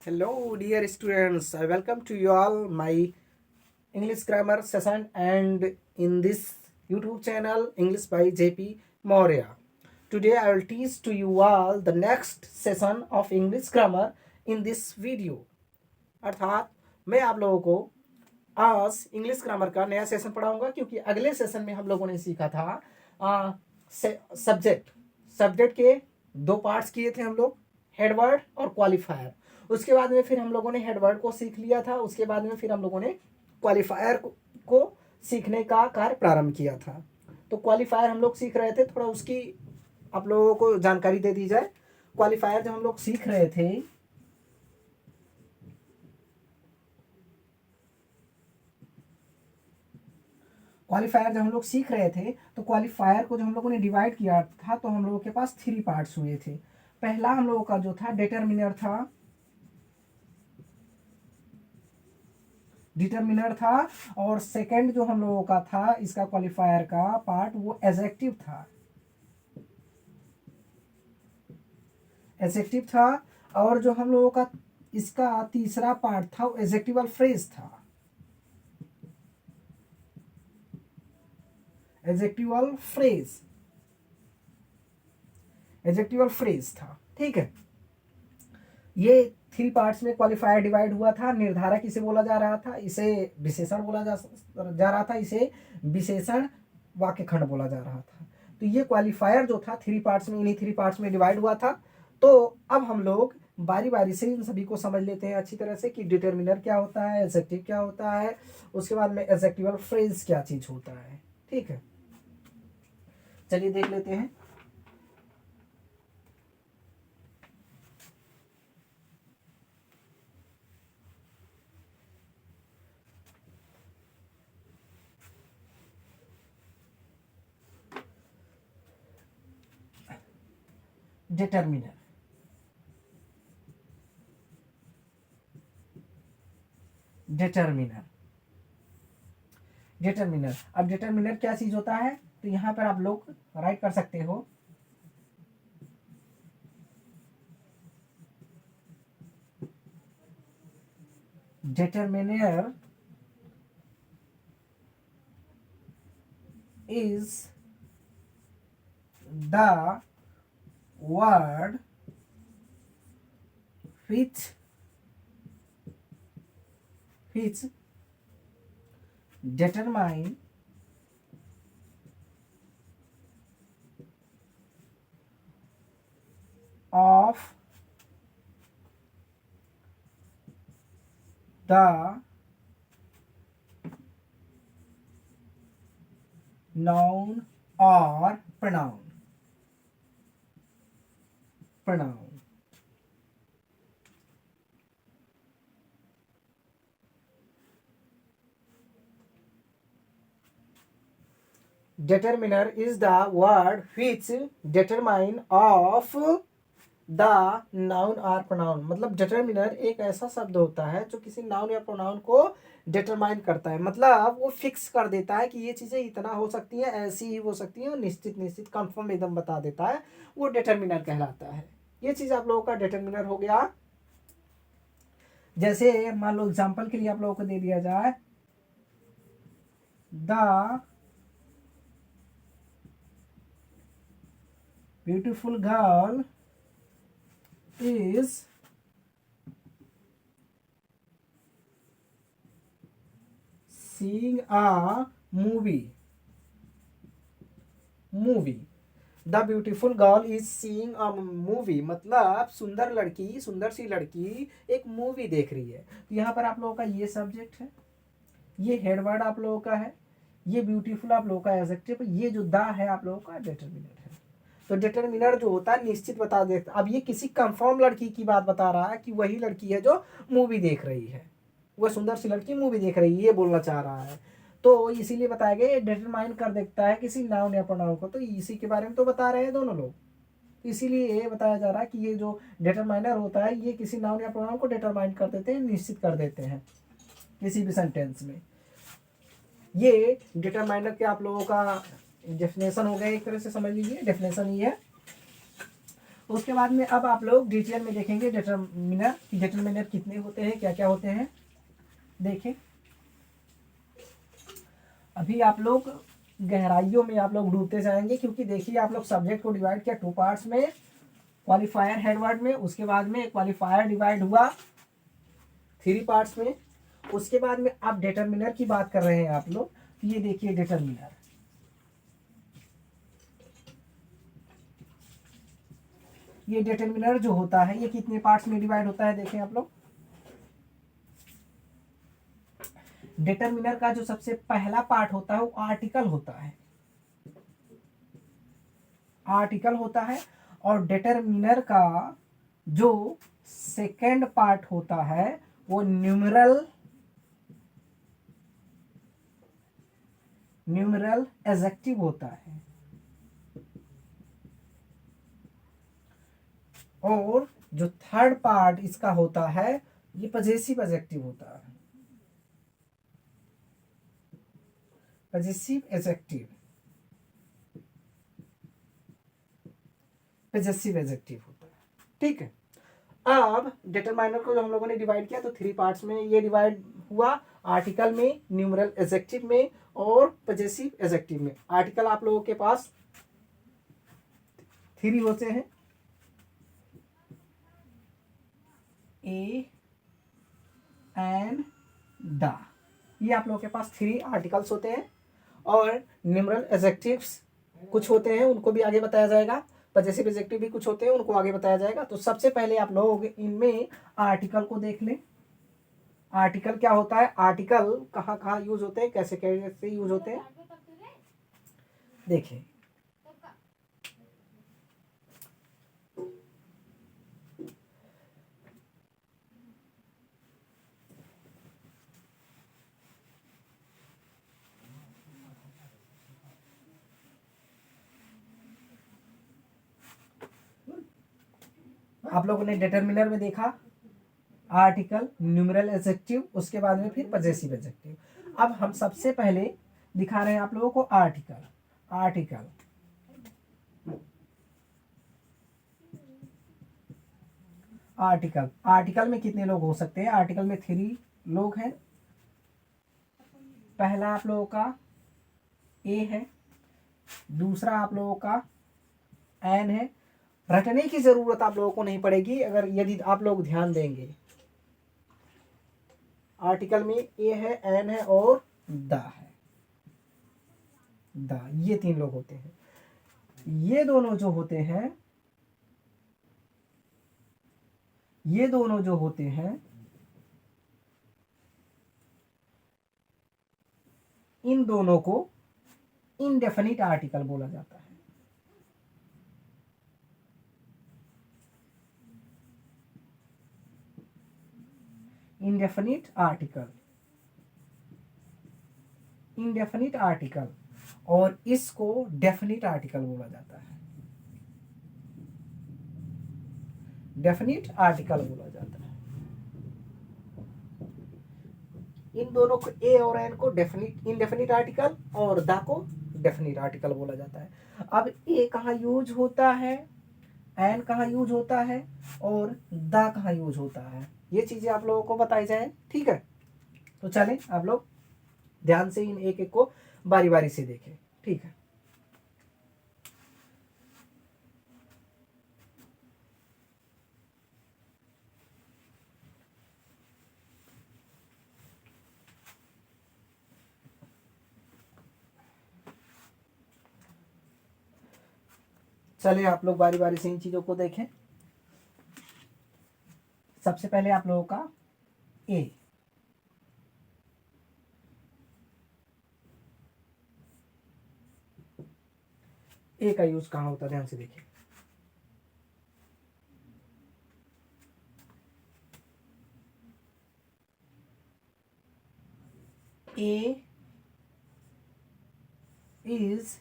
Hello, dear students. I welcome to you all my English grammar session and in this YouTube channel English by JP Maurya. Today I will teach to you all the next session of English grammar in this video. अर्थात मैं आप लोगों को आज English grammar का नया session पढ़ाऊंगा क्योंकि अगले सेशन में हम लोगों ने सीखा था सब्जेक्ट के दो पार्ट्स किए थे हम लोग, हेडवर्ड और क्वालिफायर। उसके बाद में फिर हम लोगों ने हेडवर्ड को सीख लिया था। उसके बाद में फिर हम लोगों ने क्वालिफायर को सीखने का कार्य प्रारंभ किया था। तो क्वालिफायर हम लोग सीख रहे थे, थोड़ा उसकी आप लोगों को जानकारी दे दी जाए। क्वालिफायर जब हम लोग सीख रहे थे तो क्वालिफायर को जब हम लोगों ने डिवाइड किया था तो हम लोगों के पास 3 पार्ट्स हुए थे। पहला हम लोगों का जो था डिटरमिनर था और सेकंड जो हम लोगों का था इसका क्वालिफायर का पार्ट वो एडजेक्टिव था। और जो हम लोगों का इसका तीसरा पार्ट था वो एडजेक्टिवल फ्रेज था। ठीक है, ये 3 पार्ट्स में क्वालिफायर डिवाइड हुआ था। निर्धारक इसे बोला जा रहा था, इसे विशेषण बोला जा रहा था, इसे विशेषण वाक्य खंड बोला जा रहा था। तो ये क्वालिफायर जो था 3 पार्ट्स में, इन्हीं 3 पार्ट्स में डिवाइड हुआ था। तो अब हम लोग बारी बारी से इन सभी को समझ लेते हैं अच्छी तरह से कि डिटरमिनर क्या होता है, एडजेक्टिव क्या होता है, उसके बाद में एडजेक्टिवल फ्रेज क्या चीज होता है। ठीक है, चलिए देख लेते हैं। डिटरमिनर अब डिटरमिनर क्या चीज होता है, तो यहां पर आप लोग राइट कर सकते हो determiner is the word which determine of the noun or pronoun। Determiner is the word which determine of the noun or pronoun। मतलब डिटरमिनर एक ऐसा शब्द होता है जो किसी नाउन या प्रोनाउन को डिटरमाइन करता है, मतलब वो फिक्स कर देता है कि ये चीजें इतना हो सकती हैं, ऐसी ही हो सकती हैं, और निश्चित कंफर्म एकदम बता देता है, वो डिटरमिनर कहलाता है। ये चीज आप लोगों का डिटरमिनर हो गया। जैसे मान लो एग्जाम्पल के लिए आप लोगों को दे दिया जाए, the beautiful girl is seeing a movie। The beautiful girl is seeing a movie, मतलब सुंदर सी लड़की एक मूवी देख रही है। तो यहाँ पर आप लोगों का ये सब्जेक्ट है, ये हेडवर्ड आप लोगों का है, ये ब्यूटीफुल आप लोगों का एडजेक्टिव, ये जो द है आप लोगों का डिटरमिनर है। तो डिटरमिनर जो होता है निश्चित बता देता। अब ये किसी कंफर्म लड़की की बात बता रहा है कि वही लड़की है जो मूवी देख रही है, वह सुंदर सी लड़की मूवी देख रही है, ये बोलना चाह रहा है। तो इसीलिए बताया गया ये डिटरमाइन कर देता है किसी नाउन या प्रोनाउन को। तो इसी के बारे में तो बता रहे हैं दोनों लोग, इसीलिए ये बताया जा रहा है कि ये जो डिटरमाइनर होता है ये किसी नाउन या प्रोनाउन को डिटरमाइन कर देते हैं, निश्चित कर देते हैं किसी भी सेंटेंस में। ये डिटरमाइनर के आप लोगों का डेफिनेशन हो गया, एक तरह से समझ लीजिए डेफिनेशन ये है। उसके बाद में अब आप लोग डिटेल में देखेंगे डिटरमिनर कि डिटरमिनर कितने होते हैं, क्या क्या होते हैं। देखें, अभी आप लोग गहराइयों में आप लोग डूबते जाएंगे, क्योंकि देखिए आप लोग सब्जेक्ट को डिवाइड किया 2 पार्ट्स में, क्वालिफायर हेडवर्ड में, उसके बाद में क्वालिफायर डिवाइड हुआ 3 पार्ट्स में, उसके बाद में आप डिटरमिनर की बात कर रहे हैं आप लोग। ये देखिए डिटरमिनर, ये डिटरमिनर जो होता है ये कितने पार्ट्स में डिवाइड होता है, देखें आप लोग। डिटरमिनर का जो सबसे पहला पार्ट होता है वो आर्टिकल होता है, आर्टिकल होता है। और डिटरमिनर का जो सेकंड पार्ट होता है वो न्यूमेरल एडजेक्टिव होता है। और जो थर्ड पार्ट इसका होता है ये पजेसिव एडजेक्टिव होता है, पजेसिव एडजेक्टिव, पजेसिव एडजेक्टिव होता है। ठीक है, अब डिटरमाइनर को जो हम लोगों ने डिवाइड किया तो 3 पार्ट्स में ये डिवाइड हुआ, आर्टिकल में, न्यूमेरल एडजेक्टिव में और पजेसिव एडजेक्टिव में। आर्टिकल आप लोगों के पास 3 होते हैं, ए एंड द, ये आप लोगों के पास 3 आर्टिकल्स होते हैं। और न्यूमेरल एडजेक्टिव्स कुछ होते हैं, उनको भी आगे बताया जाएगा। पजेसिव एडजेक्टिव भी कुछ होते हैं, उनको आगे बताया जाएगा। तो सबसे पहले आप लोग इनमें आर्टिकल को देख लें। आर्टिकल क्या होता है, आर्टिकल कहाँ कहाँ यूज होते हैं, कैसे कैसे यूज होते हैं, देखिए। आप लोगों ने डिटरमिनर में देखा आर्टिकल, न्यूमेरल एडजेक्टिव, उसके बाद में फिर पजेसिव एडजेक्टिव। अब हम सबसे पहले दिखा रहे हैं आप लोगों को आर्टिकल। आर्टिकल आर्टिकल आर्टिकल में कितने लोग हो सकते हैं, आर्टिकल में 3 लोग हैं। पहला आप लोगों का ए है, दूसरा आप लोगों का एन है। रटने की जरूरत आप लोगों को नहीं पड़ेगी अगर यदि आप लोग ध्यान देंगे। आर्टिकल में ए है, एन है और द है, द, ये 3 लोग होते हैं। ये दोनों जो होते हैं, ये दोनों जो होते हैं, इन दोनों को इनडेफिनिट आर्टिकल बोला जाता है। इनडेफिनिट आर्टिकल, इनडेफिनिट आर्टिकल, और इसको डेफिनिट आर्टिकल बोला जाता है, डेफिनिट आर्टिकल बोला जाता है। इन दोनों को, ए और एन को डेफिनिट इनडेफिनिट आर्टिकल और द को डेफिनिट आर्टिकल बोला जाता है। अब ए कहाँ यूज होता है, एन कहाँ यूज होता है और द कहाँ यूज होता है, ये चीजें आप लोगों को बताई जाए। ठीक है, तो चलें आप लोग ध्यान से इन एक एक को बारी बारी से देखें। ठीक है, चलिए आप लोग बारी बारी से इन चीजों को देखें। सबसे पहले आप लोगों का ए, ए का यूज कहाँ होता है, ध्यान से देखिए। ए is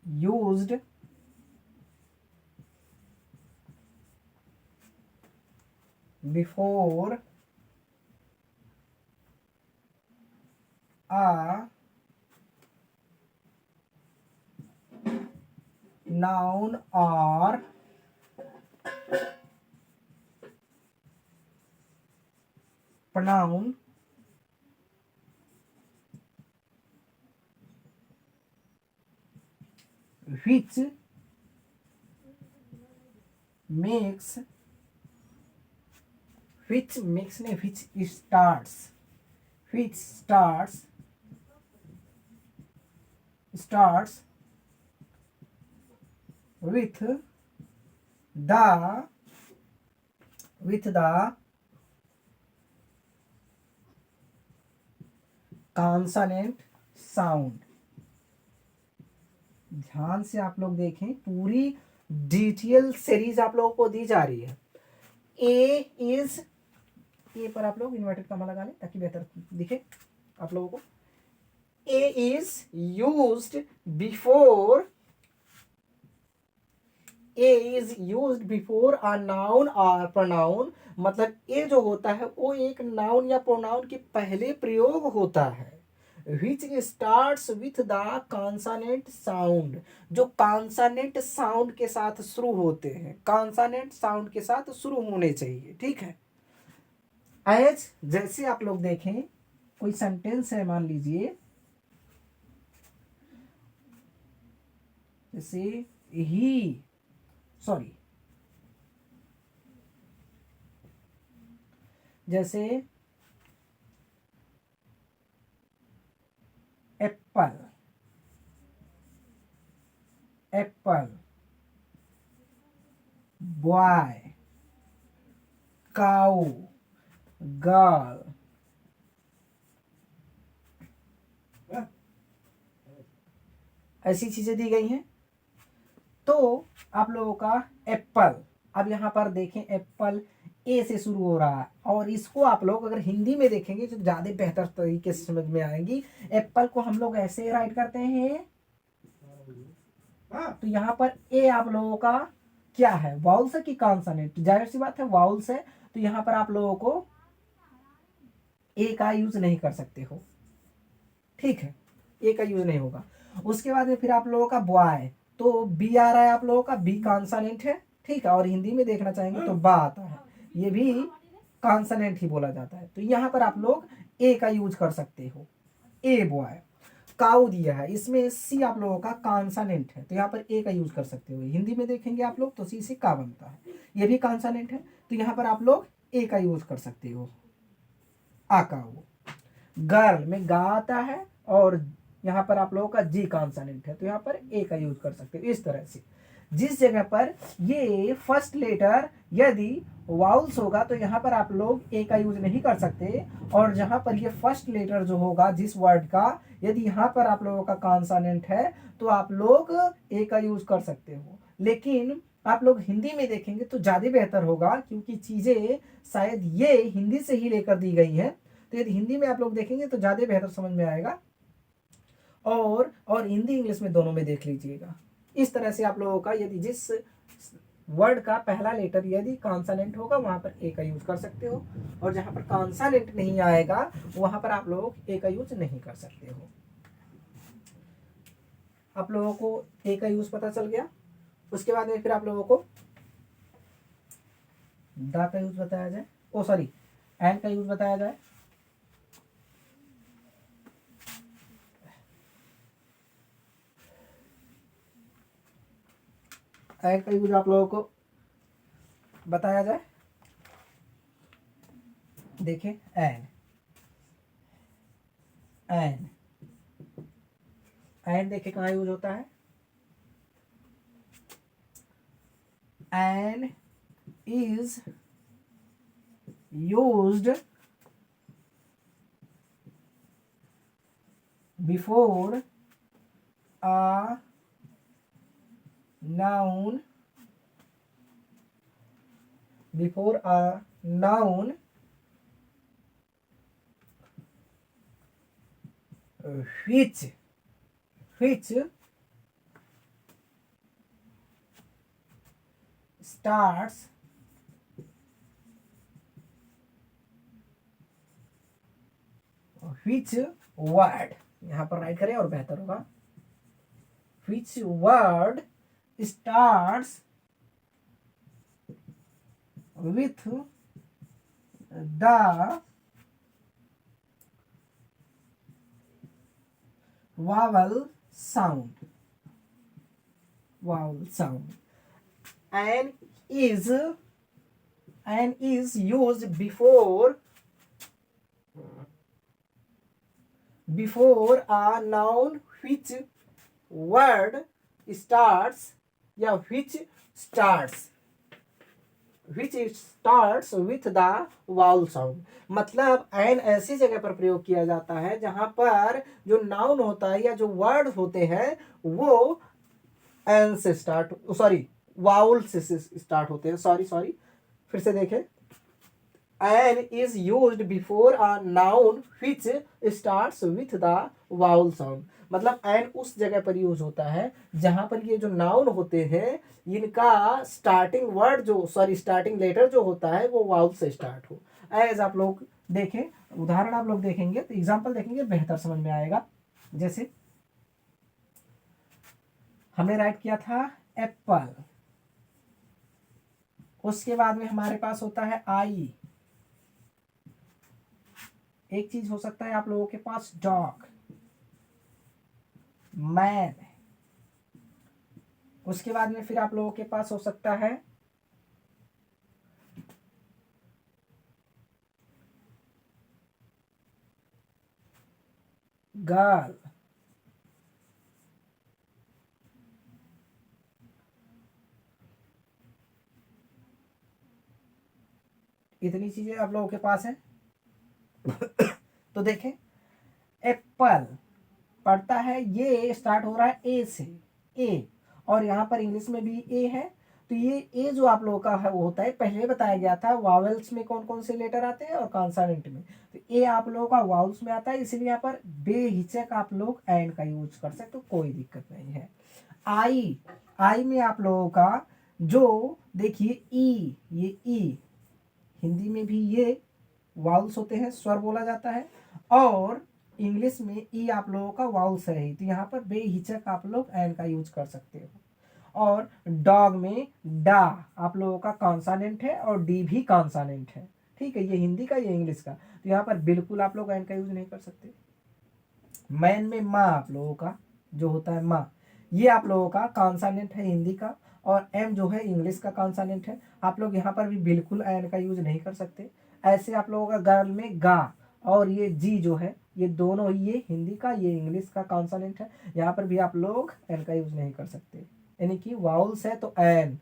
used before a noun or pronoun which makes which starts with the consonant sound। ध्यान से आप लोग देखें, पूरी डिटेल सीरीज आप लोगों को दी जा रही है। ए पर आप लोग इन्वर्टेड कॉमा लगा लें ताकि बेहतर दिखे आप लोगों को। A is used before a noun और प्रोनाउन। मतलब ए जो होता है वो एक नाउन या प्रोनाउन के पहले प्रयोग होता है। which starts with the consonant sound, जो कॉन्सोनेंट साउंड के साथ शुरू होते हैं, कॉन्सोनेंट साउंड के साथ शुरू होने चाहिए। ठीक है। एज जैसे आप लोग देखें, कोई सेंटेंस है, मान लीजिए जैसे जैसे एप्पल, बॉय, काऊ, गर्ल। ऐसी चीजें दी गई हैं। तो आप लोगों का एप्पल, अब यहां पर देखें एप्पल ए से शुरू हो रहा है, और इसको आप लोग अगर हिंदी में देखेंगे तो ज्यादा बेहतर तरीके से समझ में आएगी। एप्पल को हम लोग ऐसे राइट करते हैं। तो यहाँ पर ए आप लोगों का क्या है, वाउल्स है कि कॉन्सोनेंट? जाहिर सी बात है वाउल्स है, तो यहाँ पर आप लोगों को ए का यूज नहीं कर सकते हो। ठीक है, ए का यूज नहीं होगा। उसके बाद में फिर आप लोगों का बॉय, तो बी आ रहा है आप लोगों का, बी कॉन्सोनेंट है। ठीक है, और हिंदी में देखना चाहेंगे तो बा आता है, ये भी कॉन्सोनेंट ही बोला जाता है। तो यहाँ पर आप लोग ए का यूज कर सकते हो, ए बॉय। काऊ दिया है, इसमें सी आप लोगों का कॉन्सोनेंट है, तो यहाँ पर ए का यूज कर सकते हो। हिंदी में देखेंगे आप लोग तो सी से का बनता है, ये भी कॉन्सोनेंट है, तो यहाँ पर आप लोग ए का यूज कर सकते हो, आकाऊ। गर्ल में गा आता है, और यहाँ पर आप लोगों का जी कॉन्सोनेंट है, तो यहाँ पर ए का यूज कर सकते हो। इस तरह से जिस जगह पर ये फर्स्ट लेटर यदि वाउल्स होगा तो यहाँ पर आप लोग ए का यूज नहीं कर सकते, और जहां पर ये फर्स्ट लेटर जो होगा जिस वर्ड का, यदि यहाँ पर आप लोगों का कॉन्सोनेंट है तो आप लोग ए का यूज कर सकते हो। लेकिन आप लोग हिंदी में देखेंगे तो ज्यादा बेहतर होगा, क्योंकि चीजें शायद ये हिंदी से ही लेकर दी गई हैं, तो यदि हिंदी में आप लोग देखेंगे तो ज्यादा बेहतर समझ में आएगा। और हिंदी इंग्लिश में दोनों में देख लीजिएगा। इस तरह से आप लोगों का यदि जिस वर्ड का पहला लेटर यदि कॉन्सोनेंट होगा वहां पर ए का यूज कर सकते हो, और जहां पर कॉन्सोनेंट नहीं आएगा वहां पर आप लोग ए का यूज नहीं कर सकते हो। आप लोगों को ए का यूज पता चल गया। उसके बाद में फिर आप लोगों को दा का यूज बताया जाए, एन का यूज बताया जाए। एन का यूज आप लोगों को बताया जाए। देखें एन देखें कहाँ यूज होता है। An is used before a noun, which starts which word, यहां पर राइट करें और बेहतर होगा, which word starts with the vowel sound, and is used before a noun which word starts या which starts with the vowel sound। मतलब N ऐसी जगह पर प्रयोग किया जाता है जहां पर जो नाउन होता है या जो वर्ड होते हैं वो एन से स्टार्ट वाउल से स्टार्ट होते हैं। सॉरी फिर से देखें, an is used before a noun which starts with the vowel sound. मतलब एन उस जगह पर यूज होता है जहां पर ये जो नाउन होते हैं इनका स्टार्टिंग लेटर जो होता है वो वाउल से स्टार्ट हो। एज आप लोग देखें, उदाहरण आप लोग देखेंगे तो एग्जाम्पल देखेंगे बेहतर समझ में आएगा। जैसे हमने राइट किया था एप्पल, उसके बाद में हमारे पास होता है आई। एक चीज हो सकता है आप लोगों के पास डॉग, मैन। उसके बाद में फिर आप लोगों के पास हो सकता है गर्ल। इतनी चीजें आप लोगों के पास है। तो देखें, एप्पल पढ़ता है, ये स्टार्ट हो रहा है ए से, ए, और यहाँ पर इंग्लिश में भी ए है। तो ये ए जो आप लोगों का है वो होता है, पहले बताया गया था वावेल्स में कौन कौन से लेटर आते हैं और कॉन्सोनेंट में। तो ए आप लोगों का वाउल्स में आता है, इसलिए यहाँ पर बेहिचक आप लोग एंड का यूज कर सकते हो, कोई दिक्कत नहीं है। आई में आप लोगों का जो देखिए ई, ये ई हिंदी में भी ये वाउल्स होते हैं, स्वर बोला जाता है, और इंग्लिश में ई आप लोगों का वाउल्स है, तो यहाँ पर बेहिचक आप लोग एन का यूज कर सकते हो। और डॉग में डा आप लोगों का कॉन्सोनेंट है और डी भी कॉन्सोनेंट है, ठीक है, ये हिंदी का ये इंग्लिश का, तो यहाँ पर बिल्कुल आप लोग एन का यूज नहीं कर सकते। मैन में माँ आप लोगों का जो होता है माँ, ये आप लोगों का कॉन्सोनेंट है हिंदी का, और एम जो है इंग्लिश का कॉन्सोनेंट है। आप लोग यहाँ पर भी बिल्कुल एन का यूज नहीं कर सकते। ऐसे आप लोगों का गर्ल में गा, और ये जी जो है ये दोनों ही, ये हिंदी का ये इंग्लिश का कॉन्सोनेंट है, यहाँ पर भी आप लोग एन का यूज नहीं कर सकते। यानी कि वाउल्स है तो एन,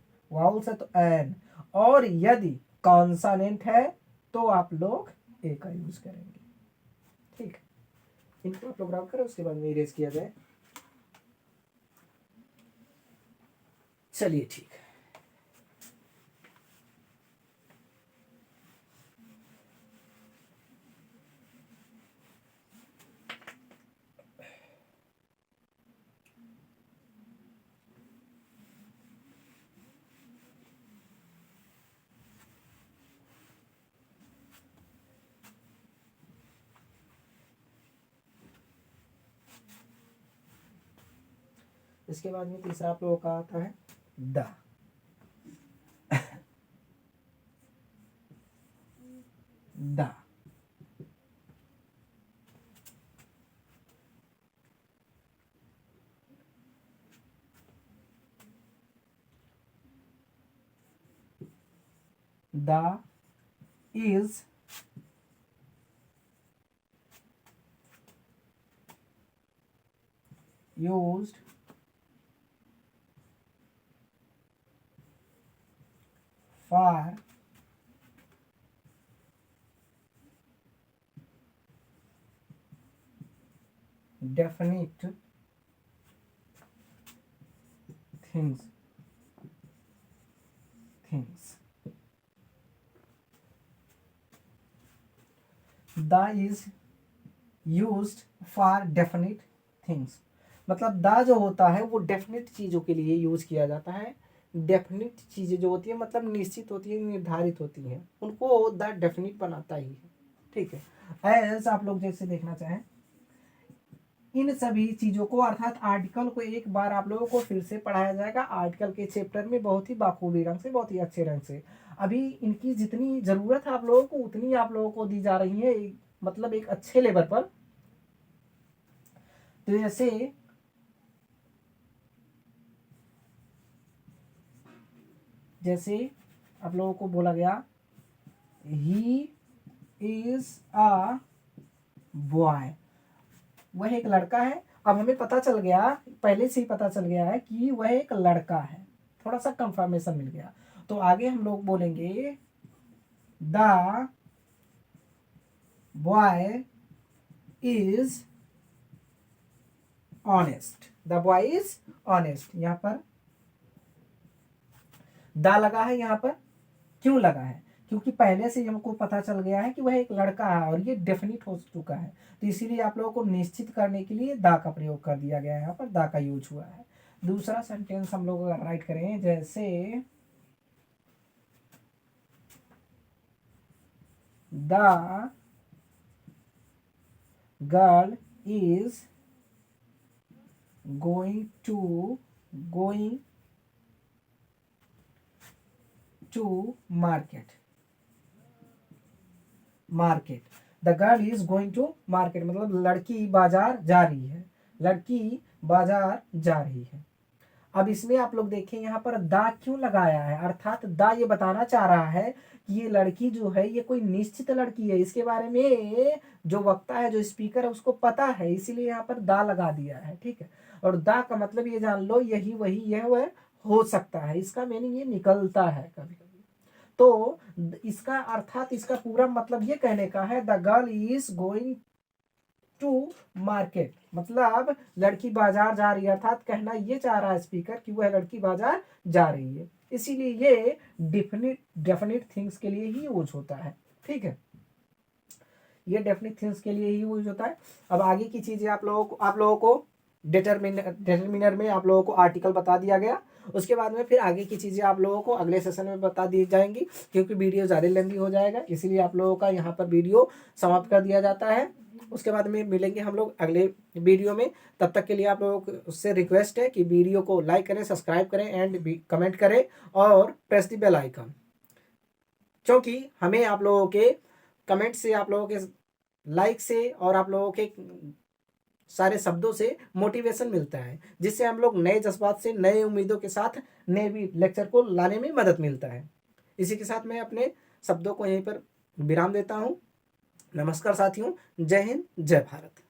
और यदि कॉन्सोनेंट है तो आप लोग ए का यूज करेंगे। ठीक, इनको आप लोग राउट करें, उसके बाद में इरेज किया जाए। चलिए ठीक है। इसके बाद में तीसरा आप लोगों का आता है the. The the is used for definite things the is used for definite things. मतलब द जो होता है वो डेफिनिट चीज़ों के लिए यूज किया जाता है। डेफिनिट चीज़ें जो होती है मतलब निश्चित होती है, निर्धारित होती हैं, उनको द डेफिनिट बनाता ही है। ठीक है, एज आप लोग जैसे देखना चाहें, इन सभी चीज़ों को अर्थात आर्टिकल को एक बार आप लोगों को फिर से पढ़ाया जाएगा आर्टिकल के चैप्टर में बहुत ही बाखूबी रंग से, बहुत ही अच्छे रंग से। अभी इनकी जितनी ज़रूरत है आप लोगों को उतनी आप लोगों को दी जा रही है, मतलब एक अच्छे लेवल पर। तो जैसे आप लोगों को बोला गया ही इज अ बॉय, वह एक लड़का है। अब हमें पता चल गया, पहले से ही पता चल गया है कि वह एक लड़का है, थोड़ा सा कंफर्मेशन मिल गया। तो आगे हम लोग बोलेंगे the boy is honest, the boy is honest. यहां पर द लगा है, यहां पर क्यों लगा है? क्योंकि पहले से हमको पता चल गया है कि वह एक लड़का है और ये डेफिनिट हो चुका है, तो इसीलिए आप लोगों को निश्चित करने के लिए दा का प्रयोग कर दिया गया है, यहाँ पर दा का यूज हुआ है। दूसरा सेंटेंस हम लोग अगर राइट करें, जैसे the girl is going to market, the girl is going to market मतलब लड़की बाजार जा रही है, लड़की बाजार जा रही है। अब इसमें आप लोग देखें यहाँ पर दा क्यों लगाया है, अर्थात दा ये बताना चाह रहा है कि ये लड़की जो है ये कोई निश्चित लड़की है, इसके बारे में जो वक्ता है, जो स्पीकर है, उसको पता है, इसीलिए यहाँ पर दा लगा दिया है, ठीक है। और दा का मतलब ये जान लो यही वही यह वह हो सकता है, इसका मीनिंग ये निकलता है कभी कभी। तो इसका अर्थात इसका पूरा मतलब ये कहने का है the girl is going to market, मतलब लड़की बाजार जा रही है, अर्थात कहना ये चाह रहा है स्पीकर कि वह लड़की बाजार जा रही है, इसीलिए ये डेफिनिट थिंग्स के लिए ही यूज होता है, ठीक है। ये डेफिनिट थिंग्स के लिए ही यूज होता है। अब आगे की चीजें आप लोगों को डिटरमिनर में आप लोगों को आर्टिकल बता दिया गया, उसके बाद में फिर आगे की चीज़ें आप लोगों को अगले सेशन में बता दी जाएंगी, क्योंकि वीडियो ज़्यादा लंबी हो जाएगा, इसीलिए आप लोगों का यहाँ पर वीडियो समाप्त कर दिया जाता है। उसके बाद में मिलेंगे हम लोग अगले वीडियो में, तब तक के लिए आप लोगों से रिक्वेस्ट है कि वीडियो को लाइक करें, सब्सक्राइब करें एंड कमेंट करें और प्रेस द बेल आइकन, क्योंकि हमें आप लोगों के कमेंट से, आप लोगों के लाइक से और आप लोगों के सारे शब्दों से मोटिवेशन मिलता है, जिससे हम लोग नए जज्बात से, नए उम्मीदों के साथ नए भी लेक्चर को लाने में मदद मिलता है। इसी के साथ मैं अपने शब्दों को यहीं पर विराम देता हूँ। नमस्कार साथियों, जय हिंद, जय भारत।